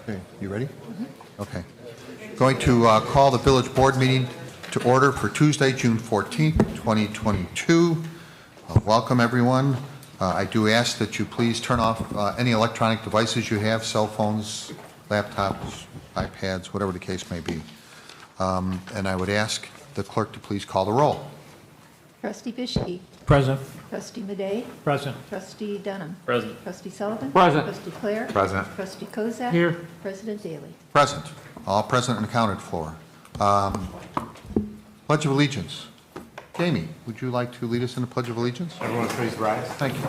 Okay, you ready? Okay. Going to call the village board meeting to order for Tuesday, June 14th, 2022. Welcome, everyone. I do ask that you please turn off any electronic devices you have, cell phones, laptops, iPads, whatever the case may be. And I would ask the clerk to please call the roll. Trustee Bishke. Present. Trustee Madej. Present. Trustee Dunham. Present. Trustee Sullivan. Present. Trustee Clare. Present. Trustee Kozak. Here. President Daly. Present. All present and accounted for. Pledge of Allegiance. Jamie, would you like to lead us in the Pledge of Allegiance? Everyone please rise. Thank you.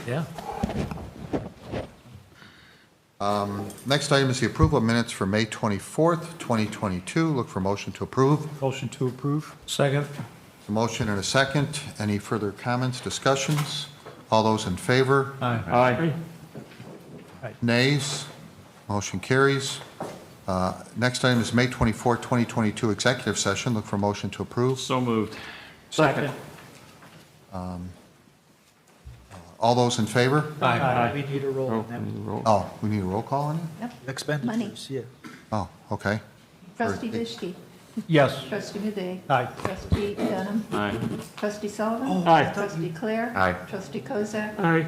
Yeah. Next item is the approval of minutes for May 24th, 2022. Look for motion to approve. Motion to approve. Second. A motion and a second. Any further comments, discussions? All those in favor? Aye. Nays? Motion carries. Next item is May 24th, 2022 executive session. Look for motion to approve. So moved. Second. All those in favor? Aye. We need a roll on that. Oh, we need a roll call on it? Yep. Expenditures, yeah. Oh, okay. Trustee Bishke. Yes. Trustee Madej. Aye. Trustee Dunham. Aye. Trustee Sullivan. Oh, Aye. Trustee Clare. Aye. Trustee Kozak. Aye.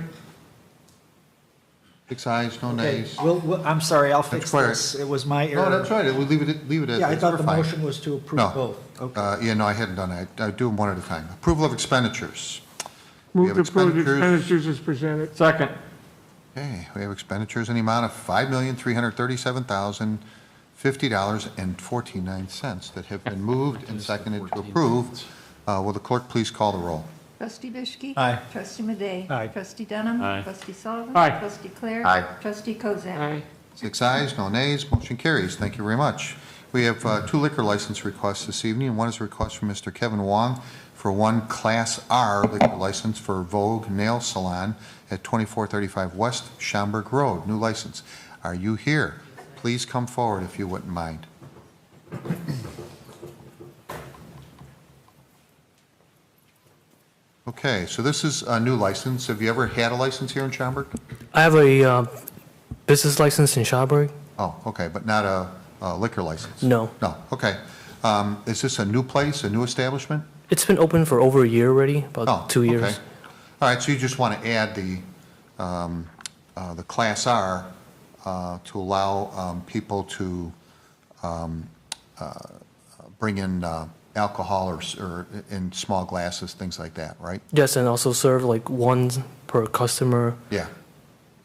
6 ayes, no Okay, nays. I'm sorry, I'll fix clear. this. It was my error. No, that's right. We'll leave it as Yeah, I thought we're the fine. motion was to approve No. both. Okay. Yeah, no, I hadn't done that. I do them one at a time. Approval of expenditures. We Move have to approve the expenditures. expenditures as presented. Second. Okay, we have expenditures in the amount of $5,337,050.49 that have been moved and seconded to approve. Will the clerk please call the roll? Trustee Bishke. Aye. Trustee Madej. Aye. Trustee Dunham. Aye. Trustee Sullivan. Aye. Trustee Clare. Aye. Trustee Kozak. Aye. 6 ayes, no nays, motion carries. Thank you very much. We have 2 liquor license requests this evening. One is a request from Mr. Kevin Wong for 1 Class R liquor license for Vogue Nail Salon at 2435 West Schaumburg Road, new license. Are you here? Please come forward if you wouldn't mind. Okay, so this is a new license. Have you ever had a license here in Schaumburg? I have a business license in Schaumburg. Oh, okay, but not a liquor license? No. No, okay. Is this a new place, a new establishment? It's been open for over a year already, about Oh, 2 years. okay. All right, so you just want to add the Class R to allow people to bring in alcohol or in small glasses, things like that, right? Yes, and also serve like one per customer. Yeah.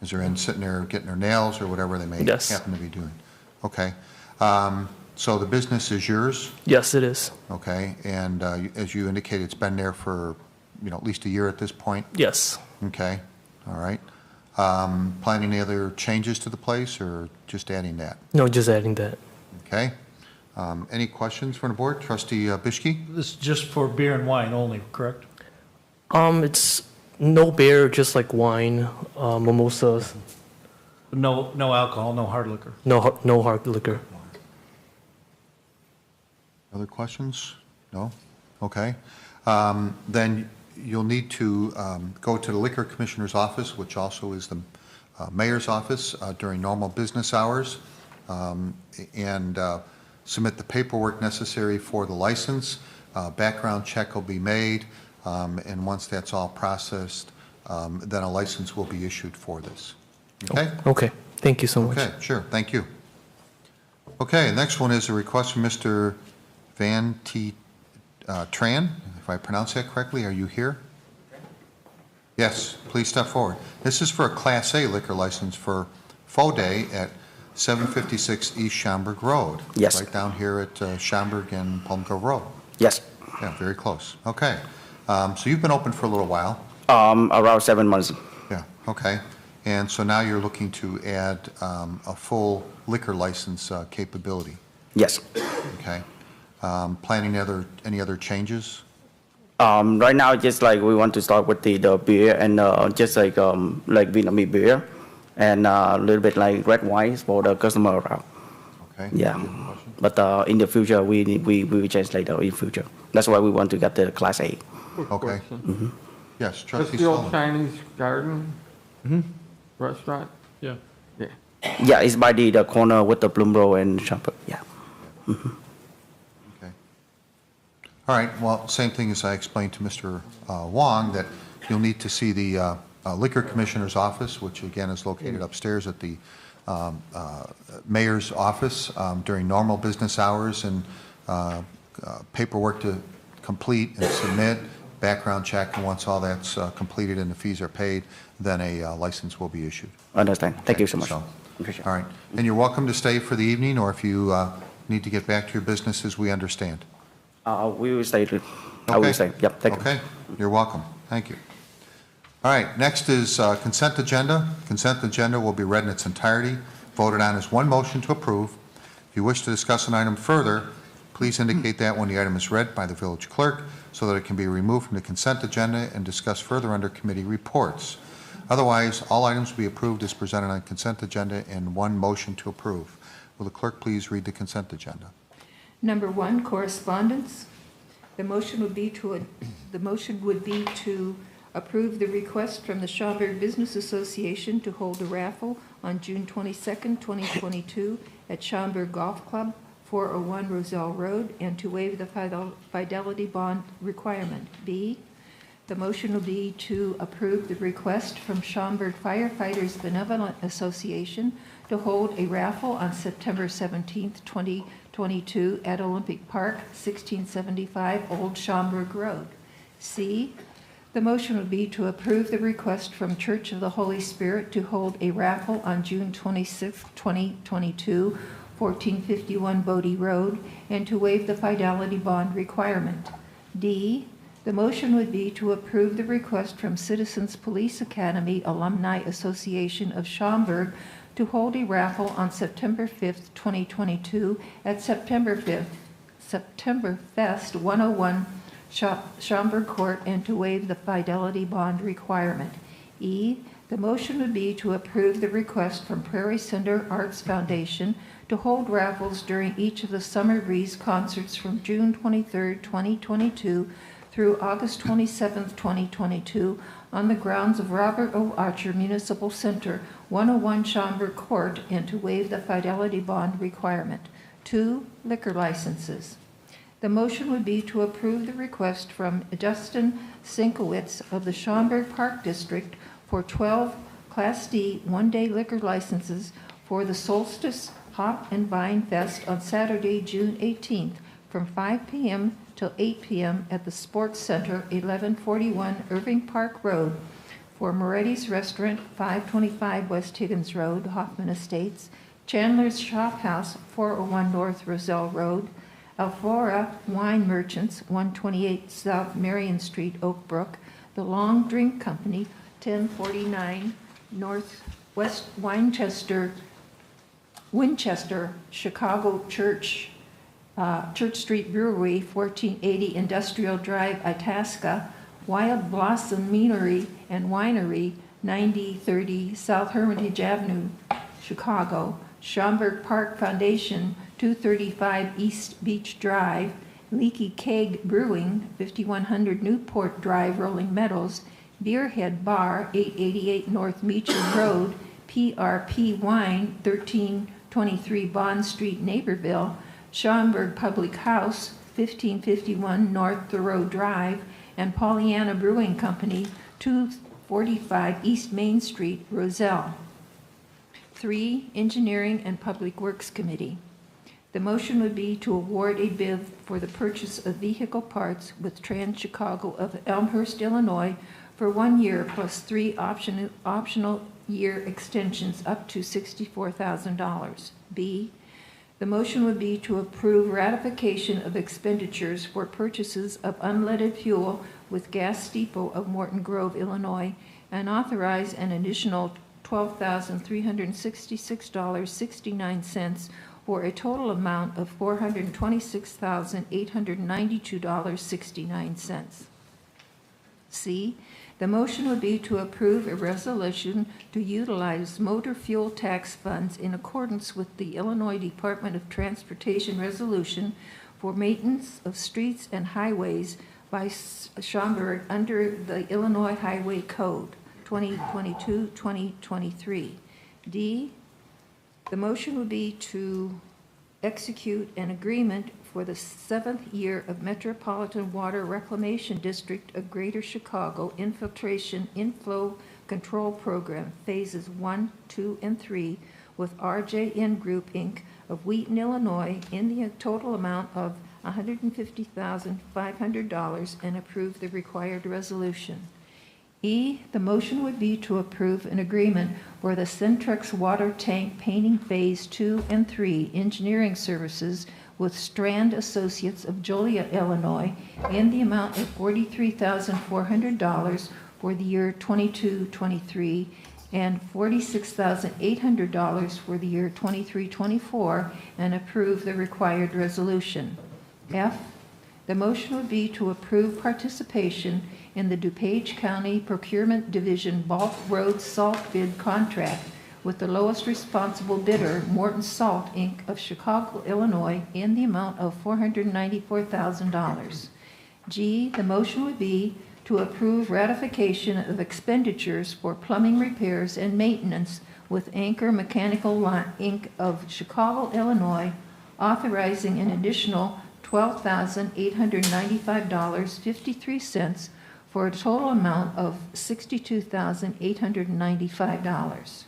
As they're in sitting there getting their nails or whatever they may Yes. happen to be doing. Okay. So the business is yours? Yes, it is. Okay, and as you indicated, it's been there for, at least a year at this point? Yes. Okay, all right. Planning any other changes to the place, or just adding that? No, just adding that. Okay. Any questions from the board? Trustee Bishke? This is just for beer and wine only, correct? It's no beer, just like wine, mimosas, No alcohol, no hard liquor. no hard liquor. Other questions? No? Okay. Then you'll need to go to the Liquor Commissioner's office, which also is the mayor's office, during normal business hours, and submit the paperwork necessary for the license. Background check will be made, and once that's all processed, then a license will be issued for this. Okay? Okay. Thank you so much. Okay, sure. Thank you. Okay, next one is a request from Mr. Van T. Tran, if I pronounce that correctly. Are you here? Yes, please step forward. This is for a Class A liquor license for Faux Day at 756 East Schaumburg Road. Yes. Right down here at Schaumburg and Plum Cove Road. Yes. Yeah, very close. Okay. So you've been open for a little while. Around 7 months. Yeah, okay. And so now you're looking to add a full liquor license capability. Yes. Okay. Planning any other changes? Right now, just like we want to start with the beer and just like Vietnamese beer and a little bit like red wines for the customer around. Okay? Yeah. Question? But in the future, we will change later in future. That's why we want to get the Class A. Quick Okay. question. Yes, That's trustee the old Sullivan. Chinese garden restaurant? Yeah. Yeah. Yeah, it's by the corner with the Bloom Road and Schaumburg. Yeah. Okay. All right, well, same thing as I explained to Mr. Wong, that you'll need to see the Liquor Commissioner's office, which again is located upstairs at the mayor's office during normal business hours, and paperwork to complete and submit, background check, and once all that's completed and the fees are paid, then a license will be issued. Understand. Thank you so much. So, Appreciate it. all right, and you're welcome to stay for the evening, or if you need to get back to your businesses, we understand. We will stay. I will Okay. stay. Yep. Thank you. Okay, you're welcome. Thank you. All right, next is consent agenda. Consent agenda will be read in its entirety, voted on as one motion to approve. If you wish to discuss an item further, please indicate that when the item is read by the village clerk so that it can be removed from the consent agenda and discussed further under committee reports. Otherwise, all items will be approved as presented on consent agenda in one motion to approve. Will the clerk please read the consent agenda? Number 1, correspondence. The motion would be to approve the request from the Schaumburg Business Association to hold a raffle on June 22nd, 2022 at Schaumburg Golf Club, 401 Roselle Road, and to waive the fidelity bond requirement. B, the motion will be to approve the request from Schaumburg Firefighters Benevolent Association to hold a raffle on September 17th, 2022 at Olympic Park, 1675 Old Schaumburg Road. C, the motion would be to approve the request from Church of the Holy Spirit to hold a raffle on June 26, 2022, 1451 Bodie Road, and to waive the fidelity bond requirement. D, the motion would be to approve the request from Citizens Police Academy Alumni Association of Schaumburg to hold a raffle on September 5th, 2022 at September Fest 101 Schaumburg Court, and to waive the fidelity bond requirement. E, the motion would be to approve the request from Prairie Cinder Arts Foundation to hold raffles during each of the Summer Breeze concerts from June 23rd, 2022 through August 27th, 2022 on the grounds of Robert O. Atcher Municipal Center, 101 Schaumburg Court, and to waive the fidelity bond requirement. 2, liquor licenses. The motion would be to approve the request from Justin Sinkowitz of the Schaumburg Park District for 12 Class D one-day liquor licenses for the Solstice Hop and Vine Fest on Saturday, June 18th from 5 p.m. till 8 p.m. at the Sports Center, 1141 Irving Park Road, for Moretti's Restaurant, 525 West Higgins Road, Hoffman Estates, Chandler's Shop House, 401 North Roselle Road, Alfora Wine Merchants, 128 South Marion Street, Oak Brook, The Long Drink Company, 1049 Northwest Winchester, Chicago Church Street Brewery, 1480 Industrial Drive, Itasca, Wild Blossom Meadery and Winery, 9030 South Hermitage Avenue, Chicago, Schaumburg Park Foundation, 235 East Beach Drive, Leaky Keg Brewing, 5100 Newport Drive, Rolling Meadows, Beerhead Bar, 888 North Meacham Road, PRP Wine, 1323 Bond Street, Naperville, Schaumburg Public House, 1551 North Thoreau Drive, and Pollyanna Brewing Company, 245 East Main Street, Roselle. 3, Engineering and Public Works Committee. The motion would be to award a bid for the purchase of vehicle parts with Trans-Chicago of Elmhurst, Illinois for 1 year plus 3 optional year extensions up to $64,000. B, the motion would be to approve ratification of expenditures for purchases of unleaded fuel with Gas Depot of Morton Grove, Illinois, and authorize an additional $12,366.69 for a total amount of $426,892.69. C, the motion would be to approve a resolution to utilize motor fuel tax funds in accordance with the Illinois Department of Transportation resolution for maintenance of streets and highways by Schaumburg under the Illinois Highway Code 2022-2023. D, the motion would be to execute an agreement for the 7th year of Metropolitan Water Reclamation District of Greater Chicago Infiltration Inflow Control Program, Phases 1, 2, and 3, with RJN Group, Inc. of Wheaton, Illinois, in the total amount of $150,500, and approve the required resolution. E, the motion would be to approve an agreement for the Centrex Water Tank Painting Phase 2 and 3 engineering services with Strand Associates of Joliet, Illinois, in the amount of $43,400 for the year 22-23 and $46,800 for the year 23-24, and approve the required resolution. F, the motion would be to approve participation in the DuPage County Procurement Division Bulk Road Salt Bid Contract with the lowest responsible bidder, Morton Salt, Inc. of Chicago, Illinois, in the amount of $494,000. G, the motion would be to approve ratification of expenditures for plumbing repairs and maintenance with Anchor Mechanical Inc. of Chicago, Illinois, authorizing an additional $12,895.53 for a total amount of $62,895.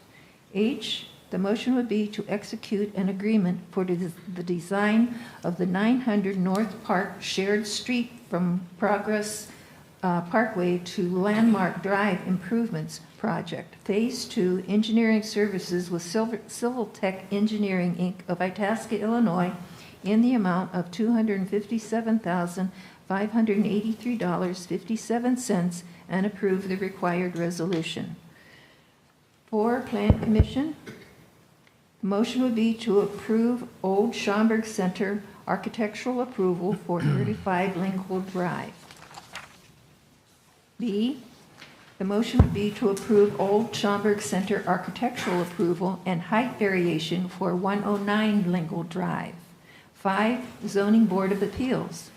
H, the motion would be to execute an agreement for the design of the 900 North Park Shared Street from Progress Parkway to Landmark Drive Improvements Project, Phase 2, engineering services with Civil Tech Engineering, Inc. of Itasca, Illinois, in the amount of $257,583.57, and approve the required resolution. 4, Plan Commission. The motion would be to approve Old Schaumburg Center architectural approval for 35 Lincoln Drive. B, the motion would be to approve Old Schaumburg Center architectural approval and height variation for 109 Lincoln Drive. 5, Zoning Board of Appeals.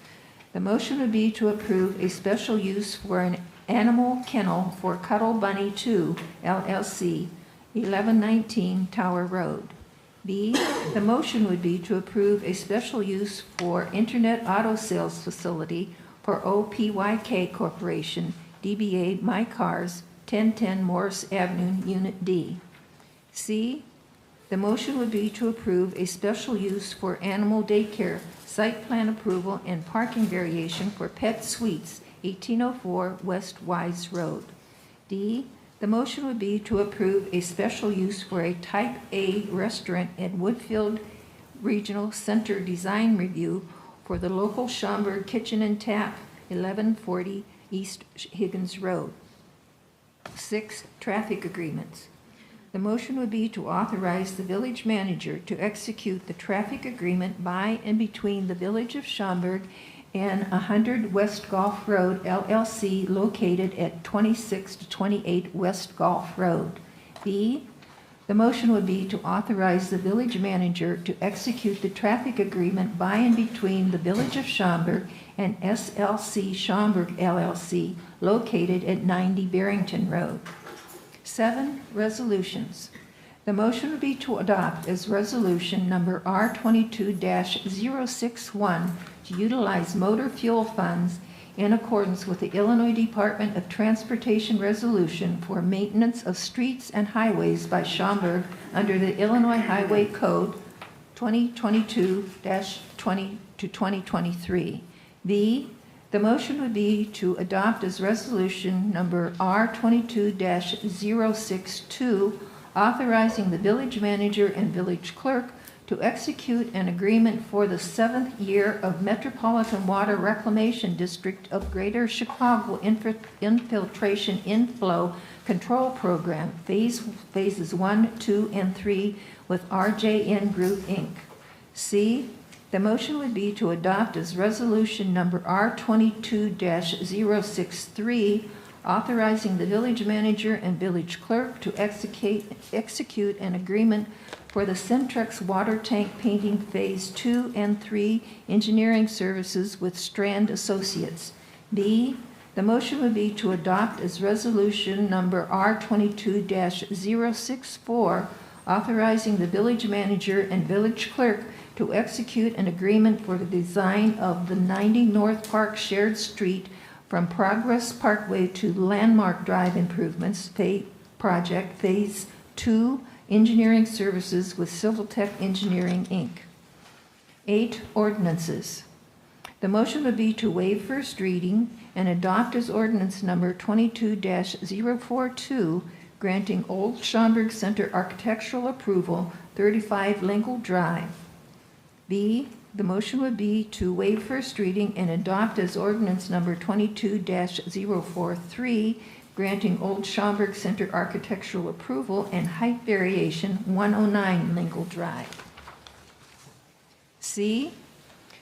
The motion would be to approve a special use for an animal kennel for Cuddle Bunny 2, LLC, 1119 Tower Road. B, the motion would be to approve a special use for Internet Auto Sales Facility for OPYK Corporation, DBA My Cars, 1010 Morris Avenue, Unit D. C, the motion would be to approve a special use for animal daycare, site plan approval, and parking variation for Pet Suites, 1804 West Wise Road. D, the motion would be to approve a special use for a Type A restaurant at Woodfield Regional Center design review for the local Schaumburg Kitchen and Tap, 1140 East Higgins Road. 6, traffic agreements. The motion would be to authorize the village manager to execute the traffic agreement by and between the Village of Schaumburg and 100 West Gulf Road, LLC, located at 26 to 28 West Gulf Road. B, the motion would be to authorize the village manager to execute the traffic agreement by and between the Village of Schaumburg and SLC Schaumburg, LLC, located at 90 Barrington Road. 7, resolutions. The motion would be to adopt as resolution number R22-061 to utilize motor fuel funds in accordance with the Illinois Department of Transportation resolution for maintenance of streets and highways by Schaumburg under the Illinois Highway Code 2022-2023. B, the motion would be to adopt as resolution number R22-062, authorizing the village manager and village clerk to execute an agreement for the 7th year of Metropolitan Water Reclamation District of Greater Chicago Infiltration Inflow Control Program, Phases 1, 2, and 3 with RJN Group, Inc. C, The motion would be to adopt as resolution number R22-063, authorizing the village manager and village clerk to execute an agreement for the Centrex water tank painting Phase 2 and 3 engineering services with Strand Associates. B, the motion would be to adopt as resolution number R22-064, authorizing the village manager and village clerk to execute an agreement for the design of the 90 North Park Shared Street from Progress Parkway to Landmark Drive Improvements Project Phase 2 Engineering Services with Civiltech Engineering, Inc. 8, ordinances. The motion would be to waive first reading and adopt as ordinance number 22-042, granting Old Schaumburg Center architectural approval, 35 Lingle Drive. B, the motion would be to waive first reading and adopt as ordinance number 22-043, granting Old Schaumburg Center architectural approval and height variation 109 Lingle Drive. C,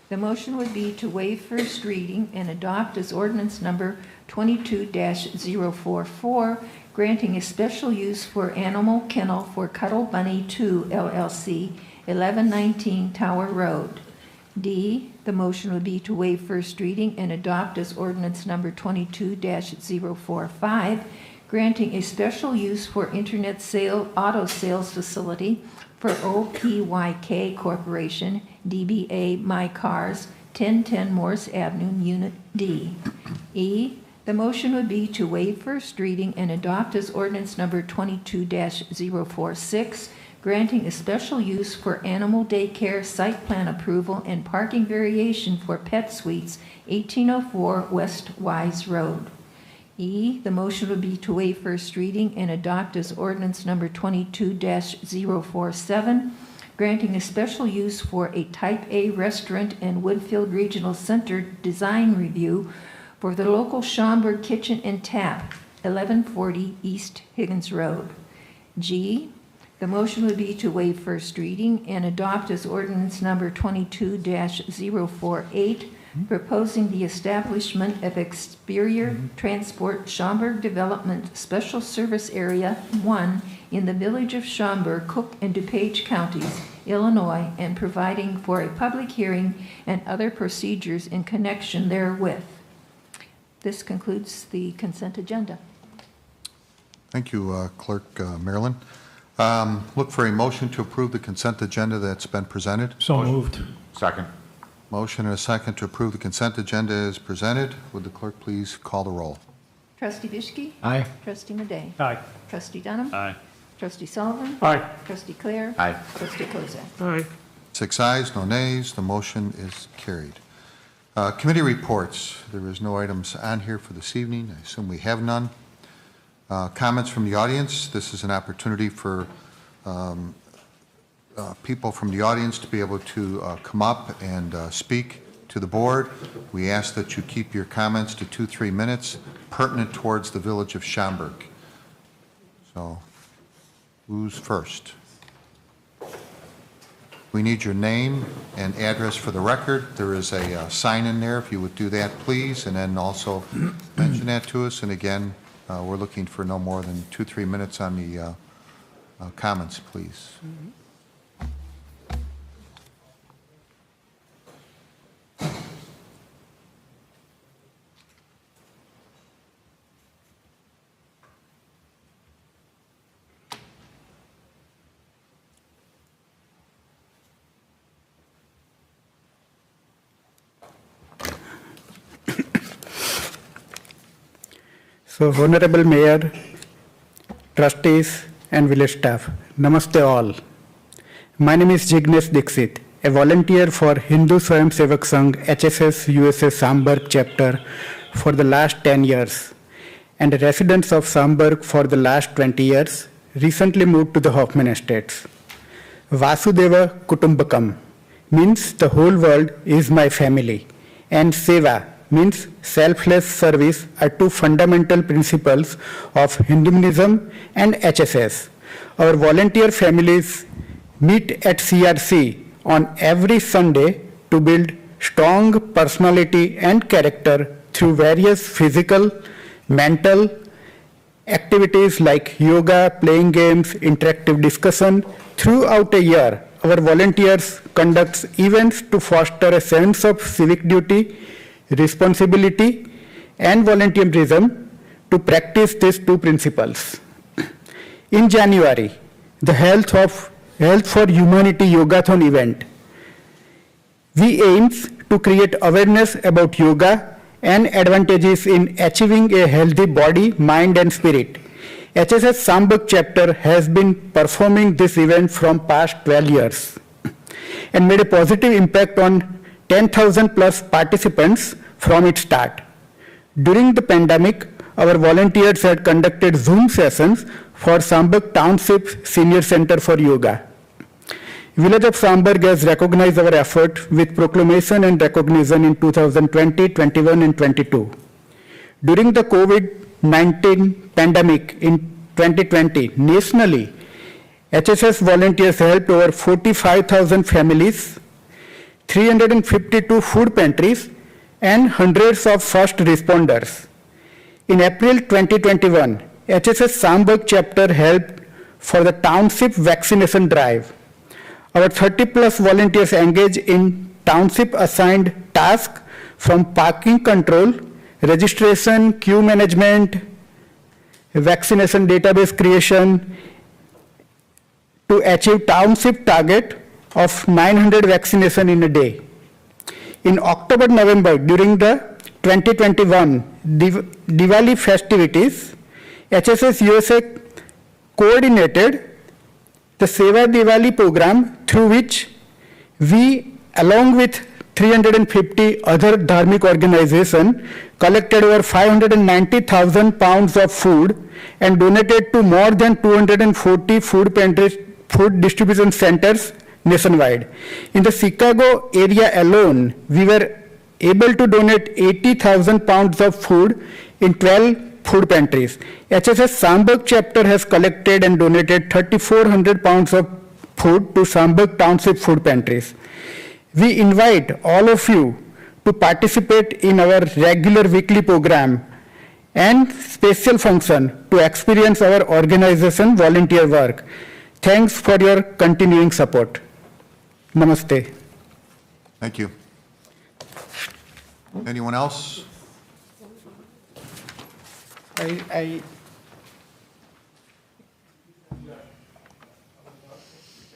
the motion would be to waive first reading and adopt as ordinance number 22-044, granting a special use for animal kennel for Cuddle Bunny 2 LLC, 1119 Tower Road. D, the motion would be to waive first reading and adopt as ordinance number 22-045, granting a special use for internet auto sales facility for OPYK Corporation, DBA My Cars, 1010 Morse Avenue, Unit D. E, the motion would be to waive first reading and adopt as ordinance number 22-046, granting a special use for animal daycare site plan approval and parking variation for Pet Suites, 1804 West Wise Road. E, the motion would be to waive first reading and adopt as ordinance number 22-047, granting a special use for a Type A restaurant and Woodfield Regional Center design review for the local Schaumburg Kitchen and Tap, 1140 East Higgins Road. G, the motion would be to waive first reading and adopt as ordinance number 22-048, proposing the establishment of Experior Transport Schaumburg Development Special Service Area 1 in the village of Schaumburg, Cook and DuPage Counties, Illinois, and providing for a public hearing and other procedures in connection therewith. This concludes the consent agenda. Thank you, Clerk Marilyn. Look for a motion to approve the consent agenda that's been presented. So moved. Second. Motion and a second to approve the consent agenda as presented. Would the clerk please call the roll? Trustee Vishke? Aye. Trustee Madej? Aye. Trustee Dunham? Aye. Trustee Sullivan? Aye. Trustee Clare? Aye. Trustee Kozak? Aye. 6 ayes, no nays. The motion is carried. Committee reports. There is no items on here for this evening. I assume we have none. Comments from the audience. This is an opportunity for people from the audience to be able to come up and speak to the board. We ask that you keep your comments to 2-3 minutes, pertinent towards the village of Schaumburg. So, who's first? We need your name and address for the record. There is a sign in there, if you would do that, please, and then also mention that to us. And again, we're looking for no more than 2-3 minutes on the comments, please. So, Honorable Mayor, trustees and village staff, Namaste all. My name is Jignesh Dixit, a volunteer for Hindu Swayam Sevak Sangh HSS USA Schaumburg chapter for the last 10 years and a resident of Schaumburg for the last 20 years, recently moved to the Hoffman Estates. Vasudeva Kutumbakam means the whole world is my family, and Seva means selfless service are two fundamental principles of Hinduism and HSS. Our volunteer families meet at CRC on every Sunday to build strong personality and character through various physical, mental activities like yoga, playing games, interactive discussion. Throughout a year, our volunteers conduct events to foster a sense of civic duty, responsibility, and volunteerism to practice these two principles. In January, the Health for Humanity Yogathon event, we aims to create awareness about yoga and advantages in achieving a healthy body, mind, and spirit. HSS Schaumburg chapter has been performing this event from past 12 years and made a positive impact on 10,000 plus participants from its start. During the pandemic, our volunteers had conducted Zoom sessions for Schaumburg Township Senior Center for Yoga. Village of Schaumburg has recognized our effort with proclamation and recognition in 2020, 21, and 22. During the COVID-19 pandemic in 2020, nationally, HSS volunteers helped over 45,000 families, 352 food pantries, and hundreds of first responders. In April 2021, HSS Schaumburg chapter helped for the township vaccination drive. Our 30 plus volunteers engage in township assigned tasks from parking control, registration, queue management, vaccination database creation to achieve township target of 900 vaccination in a day. In October, November, during the 2021 Diwali festivities, HSS USA coordinated the Seva Diwali program through which we, along with 350 other dharmic organizations, collected over 590,000 pounds of food and donated to more than 240 food pantries, food distribution centers nationwide. In the Chicago area alone, we were able to donate 80,000 pounds of food in 12 food pantries. HSS Schaumburg chapter has collected and donated 3,400 pounds of food to Schaumburg Township food pantries. We invite all of you to participate in our regular weekly program and special function to experience our organization volunteer work. Thanks for your continuing support. Namaste. Thank you. Anyone else?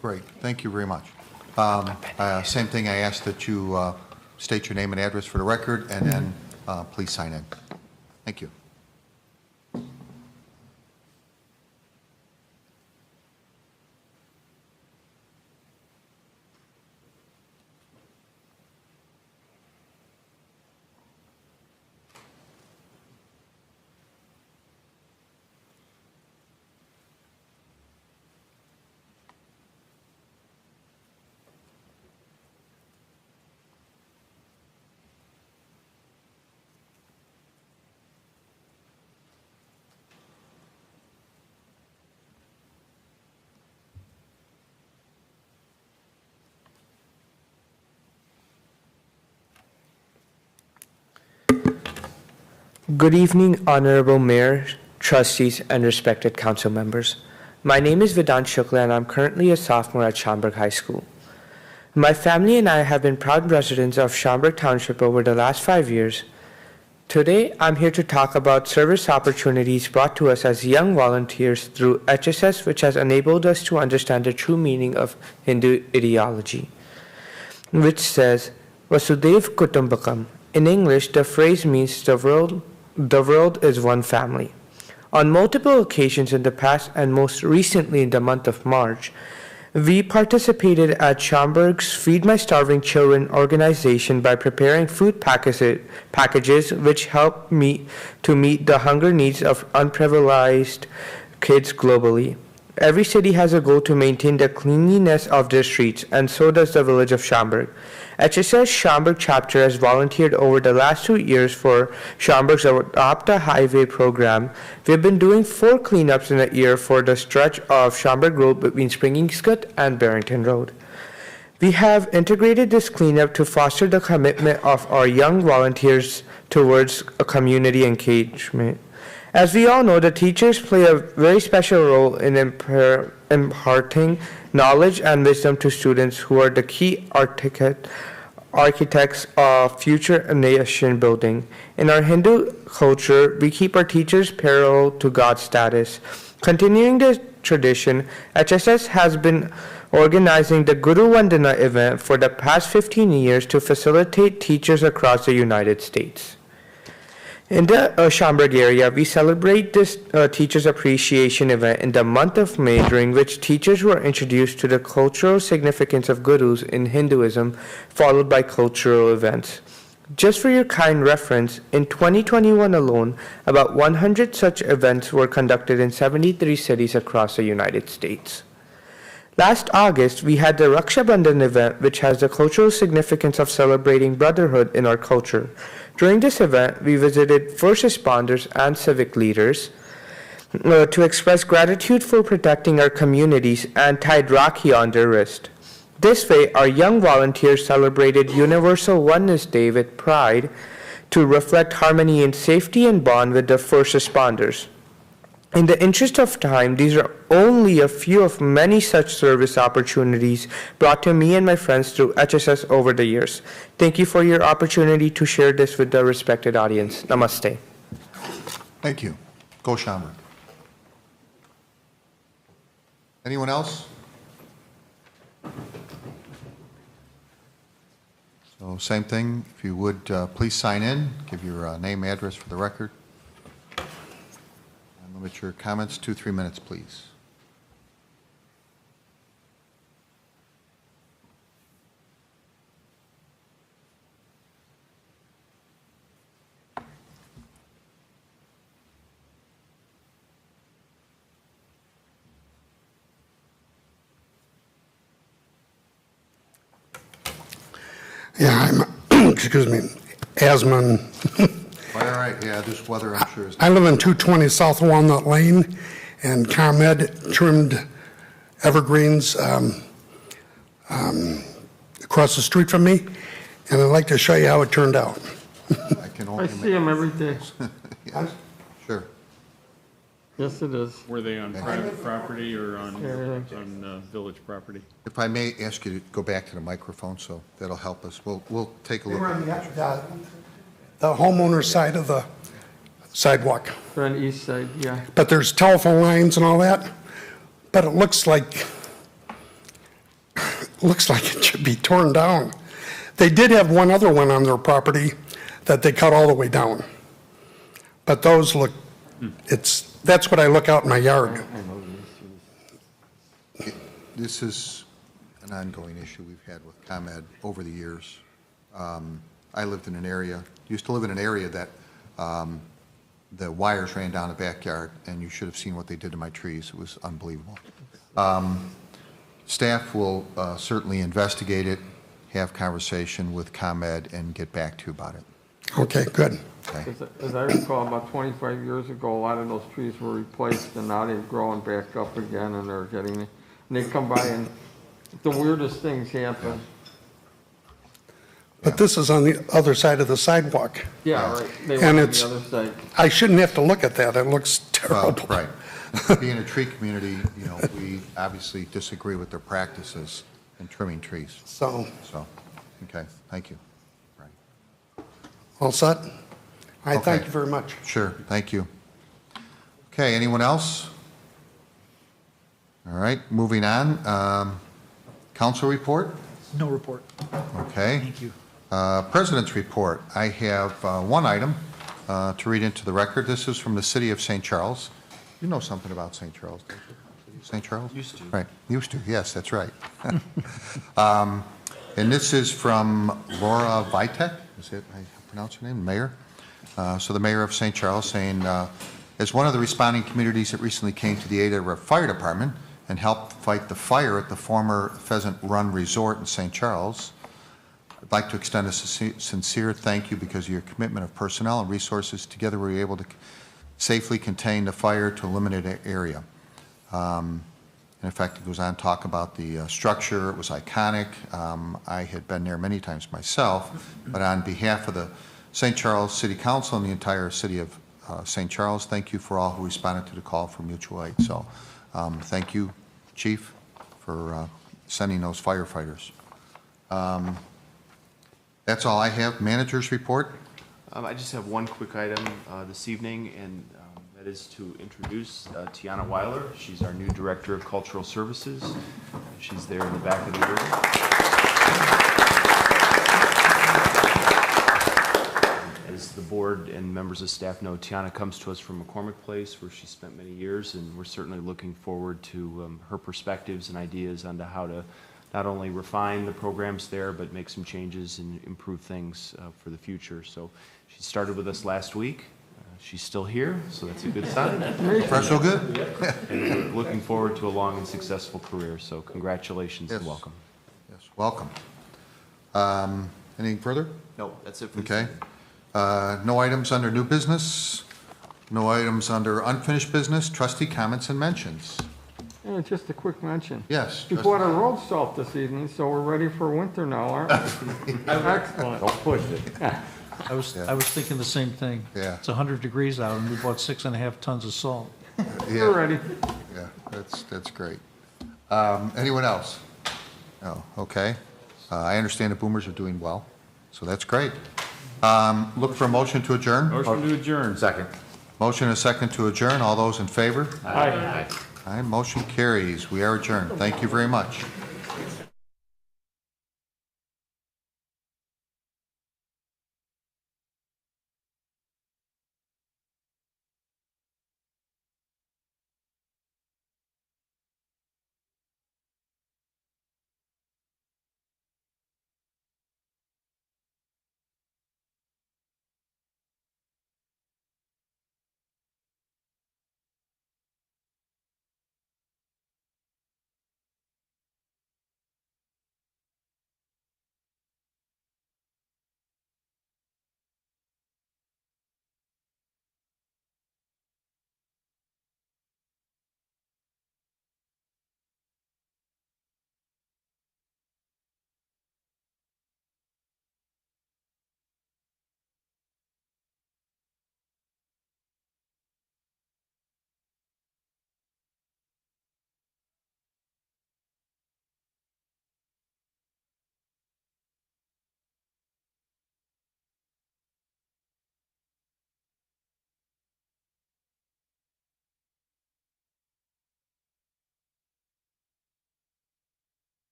Great, thank you very much. Same thing, I ask that you state your name and address for the record, and then please sign in. Thank you. Good evening, Honorable Mayor, trustees, and respected council members. My name is Vedant Shukla, and I'm currently a sophomore at Schaumburg High School. My family and I have been proud residents of Schaumburg Township over the last 5 years. Today, I'm here to talk about service opportunities brought to us as young volunteers through HSS, which has enabled us to understand the true meaning of Hindu ideology, which says, Vasudev Kutumbakam. In English, the phrase means the world is one family. On multiple occasions in the past and most recently in the month of March, we participated at Schaumburg's Feed My Starving Children organization by preparing food packages which help meet the hunger needs of unprivileged kids globally. Every city has a goal to maintain the cleanliness of their streets, and so does the village of Schaumburg. HSS Schaumburg chapter has volunteered over the last 2 years for Schaumburg's Adopt a Highway program. We've been doing 4 cleanups in a year for the stretch of Schaumburg Road between Springingscut and Barrington Road. We have integrated this cleanup to foster the commitment of our young volunteers towards a community engagement. As we all know, the teachers play a very special role in imparting knowledge and wisdom to students who are the key architects of future nation building. In our Hindu culture, we keep our teachers parallel to God's status. Continuing this tradition, HSS has been organizing the Guru Vandana event for the past 15 years to facilitate teachers across the United States. In the Schaumburg area, we celebrate this Teachers Appreciation event in the month of May, during which teachers were introduced to the cultural significance of gurus in Hinduism, followed by cultural events. Just for your kind reference, in 2021 alone, about 100 such events were conducted in 73 cities across the United States. Last August, we had the Raksha Bandhan event, which has the cultural significance of celebrating brotherhood in our culture. During this event, we visited first responders and civic leaders to express gratitude for protecting our communities and tied Rakhi on their wrist. This way, our young volunteers celebrated Universal Oneness Day with pride to reflect harmony and safety and bond with the first responders. In the interest of time, these are only a few of many such service opportunities brought to me and my friends through HSS over the years. Thank you for your opportunity to share this with the respected audience. Namaste. Thank you. Go Schaumburg. Anyone else? So same thing, if you would please sign in, give your name, address for the record. And limit your comments to 3 minutes, please. Yeah, I'm, excuse me, asthma. All right, yeah, this weather I'm sure is. I live in 220 South Walnut Lane, and ComEd trimmed evergreens across the street from me, and I'd like to show you how it turned out. I can only I see them every day. Yes, sure. Yes, it is. Were they on private property or on village property? If I may ask you to go back to the microphone, so that'll help us. We'll take a They look. were on the homeowner's side of the sidewalk. They're on the east side, yeah. But there's telephone lines and all that, but it looks like it should be torn down. They did have one other one on their property that they cut all the way down. But those look, that's what I look out in my yard. This is an ongoing issue we've had with ComEd over the years. I lived in an area, used to live in an area that the wires ran down the backyard, and you should have seen what they did to my trees. It was unbelievable. Staff will certainly investigate it, have conversation with ComEd, and get back to you about it. Okay, good. Okay. As I recall, about 25 years ago, a lot of those trees were replaced, and now they're growing back up again, and they're getting, and they come by, and the weirdest things happen. But this is on the other side of the sidewalk. Yeah, right. They And went on it's- the other side. I shouldn't have to look at that. It looks terrible. Right. Being a tree community, you know, we obviously disagree with their practices in trimming trees. So, So, okay, thank you. Right. all set? I thank Okay. you very much. Sure, thank you. Okay, anyone else? All right, moving on. Council report? No report. Okay. Thank you. President's report. I have one item to read into the record. This is from the city of St. Charles. You know something about St. Charles, don't you? St. Charles? Used to. Right, used to, yes, that's right. And this is from Laura Vitek, is it, I pronounce her name, Mayor? So the Mayor of St. Charles saying, as one of the responding communities that recently came to the aid of our fire department and helped fight the fire at the former Pheasant Run Resort in St. Charles, I'd like to extend a sincere thank you because of your commitment of personnel and resources. Together we were able to safely contain the fire to a limited area. In fact, it goes on to talk about the structure. It was iconic. I had been there many times myself, but on behalf of the St. Charles City Council and the entire city of St. Charles, thank you for all who responded to the call for mutual aid. So thank you, Chief, for sending those firefighters. That's all I have. Manager's report. I just have one quick item this evening, and that is to introduce Tiana Weiler. She's our new Director of Cultural Services. She's there in the back of the room. As the board and members of staff know, Tiana comes to us from McCormick Place, where she spent many years, and we're certainly looking forward to her perspectives and ideas on how to not only refine the programs there, but make some changes and improve things for the future. So she started with us last week. She's still here, so that's a good sign. Far so good? And we're looking forward to a long and successful career, so congratulations and Yes. welcome. Yes, welcome. Anything further? No, that's it for this Okay. evening. No items under new business, no items under unfinished business. Trustee comments and mentions. Yeah, just a quick mention. Yes. We bought our road salt this evening, so we're ready for winter now, aren't we? Excellent. Don't push it. I was thinking the same thing. Yeah. It's 100 degrees out, and we bought 6.5 tons of salt. We're ready. Yeah, that's great. Anyone else? No, okay. I understand the Boomers are doing well, so that's great. Look for a motion to adjourn. Motion to adjourn. Second. Motion and a second to adjourn. All those in favor? Aye. Aye, motion carries. We are adjourned. Thank you very much.